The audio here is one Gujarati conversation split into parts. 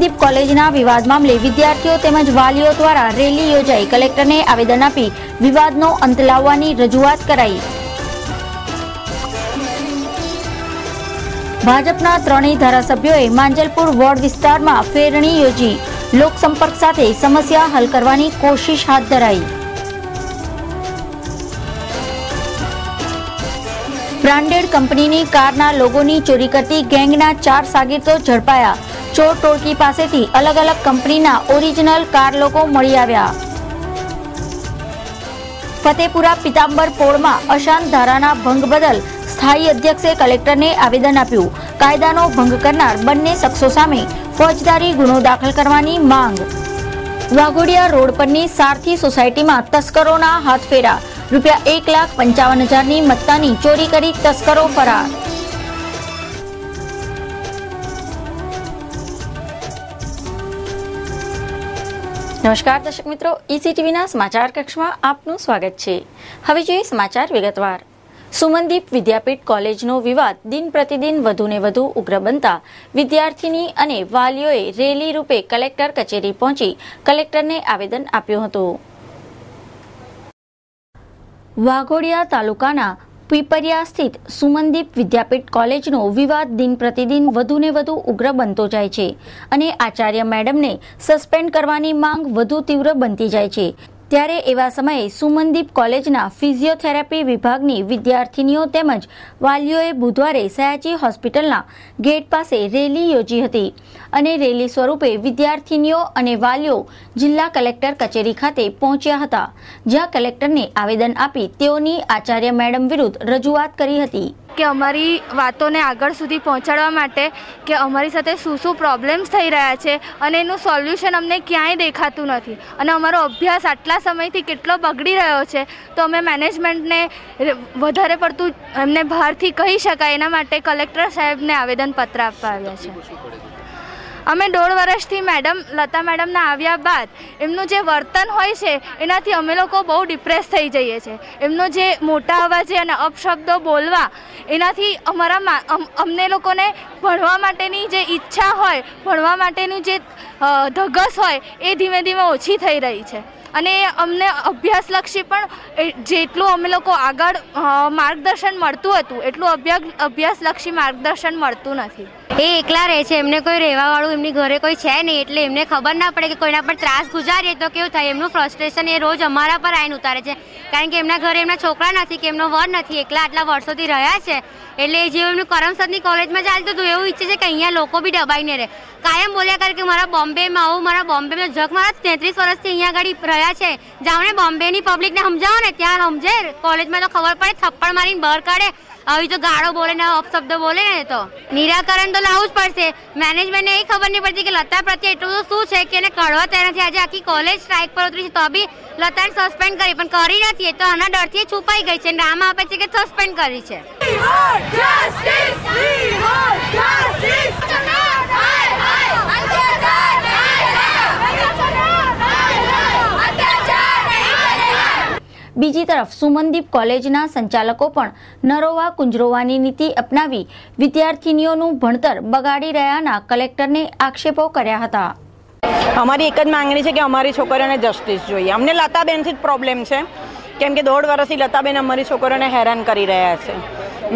સુમનદીપ કોલેજના વિવાદ મામલે વિદ્યાર્થીઓ તેમજ વાલીઓ દ્વારા રેલી યોજાઈ કલેક્ટરને આવેદન આપી વિવાદનો અંત લાવવાની રજૂઆત કરાઈ। ભાજપના ત્રણેય ધારાસભ્યોએ માંજલપુર વોર્ડ વિસ્તારમાં ફેરણી યોજી લોકસંપર્ક સાથે સમસ્યા હલ કરવાની કોશિશ હાથ ધરાઈ। બ્રાન્ડેડ કંપનીની કારના લોગોની ચોરી કરતી ગેંગના 4 સાગીરતો ઝડપાયા। ચોર ટોળકી પાસેથી અલગ અલગ કંપનીના ઓરિજિનલ કાર લોગો મળી આવ્યા। ફતેપુરા પિતાંબર પોળમાં અશાંત ધારાના ભંગ બદલ સ્થાયી અધ્યક્ષે કલેક્ટરને આવેદન આપ્યું। કાયદાનો ભંગ કરનાર બંને શખ્સો સામે ફોજદારી ગુનો દાખલ કરવાની માંગ। વાઘોડિયા રોડ પરની સારથી સોસાયટીમાં તસ્કરોના હાથફેરા। રૂપિયા 1,55,000ની મત્તાની ચોરી કરી તસ્કરો ફરાર। નમસ્કાર દર્શક મિત્રો, ECTVના સમાચાર કક્ષમાં આપનું સ્વાગત છે। હવે જોઈએ સમાચાર વિગતવાર। સુમનદીપ વિદ્યાપીઠ કોલેજનો વિવાદ દિન પ્રતિદિન વધુને વધુ ઉગ્ર બનતા વિદ્યાર્થીની અને વાલીઓએ રેલી રૂપે કલેક્ટર કચેરી પહોંચી કલેક્ટરને આવેદન આપ્યું હતું। વાઘોડિયા તાલુકાના પીપરિયા સ્થિત સુમનદીપ વિદ્યાપીઠ કોલેજનો વિવાદ દિન પ્રતિદિન વધુને વધુ ઉગ્ર બનતો જાય છે અને આચાર્ય મેડમને સસ્પેન્ડ કરવાની માંગ વધુ તીવ્ર બનતી જાય છે। ત્યારે એવા સમયે સુમનદીપ કોલેજના ફિઝિયોથેરાપી વિભાગની વિદ્યાર્થીનીઓ તેમજ વાલીઓએ બુધવારે સયાજી હોસ્પિટલના ગેટ પાસે રેલી યોજી હતી અને રેલી સ્વરૂપે વિદ્યાર્થીનીઓ અને વાલીઓ જિલ્લા કલેક્ટર કચેરી ખાતે પહોંચ્યા હતા, જ્યાં કલેક્ટરને આવેદન આપી તેઓની આચાર્ય મેડમ વિરુદ્ધ રજૂઆત કરી હતી કે અમારી વાતોને આગળ સુધી પહોંચાડવા માટે કે અમારી સાથે શું પ્રોબ્લેમ્સ થઈ રહ્યા છે અને એનું સોલ્યુશન અમને ક્યાંય દેખાતું નથી અને અમારો અભ્યાસ આટલા સમયથી કેટલો બગડી રહ્યો છે, તો અમે મેનેજમેન્ટને વધારે પડતું એમને બહારથી કહી શકાય એના માટે કલેક્ટર સાહેબને આવેદનપત્ર આપવા આવ્યા છે। અમે 1.5 વર્ષથી લતા મેડમના આવ્યા બાદ એમનું જે વર્તન હોય છે એનાથી અમે લોકો બહુ ડિપ્રેસ થઈ જઈએ છીએ। એમનો જે મોટા અવાજે અને અપશબ્દો બોલવા એનાથી અમને લોકોને ભણવા માટેની જે ઈચ્છા હોય, ભણવા માટેનું જે ધગસ હોય એ ધીમે ધીમે ઓછી થઈ રહી છે અને અમને અભ્યાસલક્ષી પણ જેટલું અમે લોકો આગળ માર્ગદર્શન મળતું હતું એટલું અભ્યાસલક્ષી માર્ગદર્શન મળતું નથી। એ એકલા રહે છે, એમને કોઈ રહેવાવાળું એમની ઘરે કોઈ છે નહીં, એટલે એમને ખબર ના પડે કે કોઈના પર ત્રાસ ગુજારીએ તો કેવું થાય। એમનું ફ્રસ્ટ્રેશન એ રોજ અમારા પર આવીને ઉતારે છે, કારણ કે એમના ઘરે એમના છોકરા નથી કે એમનો વર નથી, એકલા આટલા વર્ષોથી રહ્યા છે એટલે જેવું એમનું કરમસદની કોલેજમાં ચાલતું હતું એવું ઈચ્છે છે કે અહીંયા લોકો બી દબાઈને રહે। કાયમ બોલ્યા કરે કે મારા બોમ્બેમાં આવું, મારા બોમ્બેમાં જગ, મારા 33 વર્ષથી અહીંયા આગળ રહ્યા છે, જાવને બોમ્બેની પબ્લિકને સમજાવો ને, ત્યાં સમજે, કોલેજમાં તો ખબર પડે, થપ્પડ મારીને બહાર કાઢે। આવી તો ગાળો બોલે ને અપશબ્દ બોલે ને તો નિરાકરણ તો લાવવું જ પડશે। મેનેજમેન્ટને એ ખબર નહીં પડતી કે લતા પ્રત્યે એટલું શું છે કે એને કાઢવા તૈયાર નથી। આજે આખી કોલેજ સ્ટ્રાઇક પર ઉતરી છે તો બી લતાને સસ્પેન્ડ કરી પણ કરી નથી, તો આના ડરથી છુપાઈ ગઈ છે, નામ આપે છે કે સસ્પેન્ડ કરી છે। બીજી તરફ સુમનદીપ કોલેજના સંચાલકો પણ નરોવા કુંજરોવાની નીતિ અપનાવી વિદ્યાર્થીનીઓનું ભણતર બગાડી રહ્યાના કલેક્ટરને આક્ષેપો કર્યા હતા। અમારી એક જ માંગણી છે કે અમારી છોકરીઓને જસ્ટિસ જોઈએ। અમને લતાબેનથી જ પ્રોબ્લેમ છે, કેમ કે 1.5 વર્ષથી લતાબેન અમારી છોકરીઓને હેરાન કરી રહ્યા છે।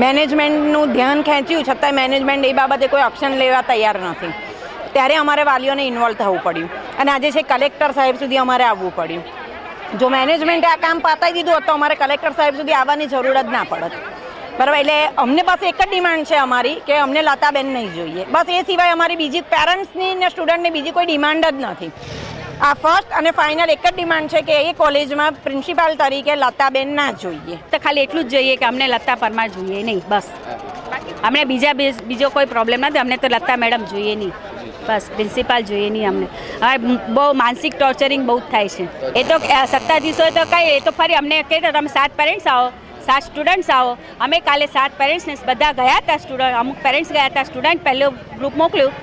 મેનેજમેન્ટનું ધ્યાન ખેંચ્યું છતાંય મેનેજમેન્ટ એ બાબતે કોઈ એક્શન લેવા તૈયાર નથી, ત્યારે અમારે વાલીઓને ઇન્વોલ્વ થવું પડ્યું અને આજે છે કલેક્ટર સાહેબ સુધી અમારે આવવું પડ્યું। જો મેનેજમેન્ટે આ કામ પતાવી દીધું હોત તો અમારે કલેક્ટર સાહેબ સુધી આવવાની જરૂર જ ના પડત, બરાબર। એટલે અમને બસ એક જ ડિમાન્ડ છે અમારી કે અમને લતાબેન નહીં જોઈએ, બસ એ સિવાય અમારી બીજી પેરેન્ટ્સની ને સ્ટુડન્ટની બીજી કોઈ ડિમાન્ડ જ નથી। આ ફર્સ્ટ અને ફાઇનલ એક જ ડિમાન્ડ છે કે એ કોલેજમાં પ્રિન્સિપાલ તરીકે લતાબેન ના જોઈએ, તો ખાલી એટલું જ જોઈએ કે અમને લતા પરમાર જોઈએ નહીં, બસ। અમને બીજો કોઈ પ્રોબ્લેમ નથી, અમને તો લતા મેડમ જોઈએ નહીં, બસ પ્રિન્સિપાલ જોઈએ નહીં અમને। હવે બહુ માનસિક ટોર્ચરિંગ બહુ થાય છે, એ તો સત્તાધીશોએ તો કહી, એ તો ફરી અમને કહી દો તમે 7 પેરેન્ટ્સ આવો, 7 સ્ટુડન્ટ્સ આવો। અમે કાલે 7 પેરેન્ટ્સને બધા ગયા હતા, સ્ટુડન્ટ અમુક પેરેન્ટ્સ ગયા હતા, સ્ટુડન્ટ પહેલું ગ્રુપ મોકલ્યું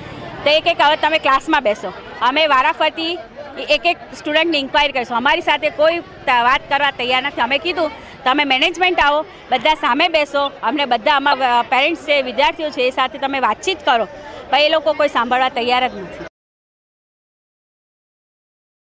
તો એક હવે તમે ક્લાસમાં બેસો, અમે વારાફરતી એક સ્ટુડન્ટની ઇન્ક્વાયરી કરીશું। અમારી સાથે કોઈ વાત કરવા તૈયાર નથી। અમે કીધું તમે મેનેજમેન્ટ આવો, બધા સામે બેસો, અમને બધા અમારા પેરેન્ટ્સ છે, વિદ્યાર્થીઓ છે, એ સાથે તમે વાતચીત કરો, પણ એ લોકો કોઈ સાંભળવા તૈયાર જ નથી।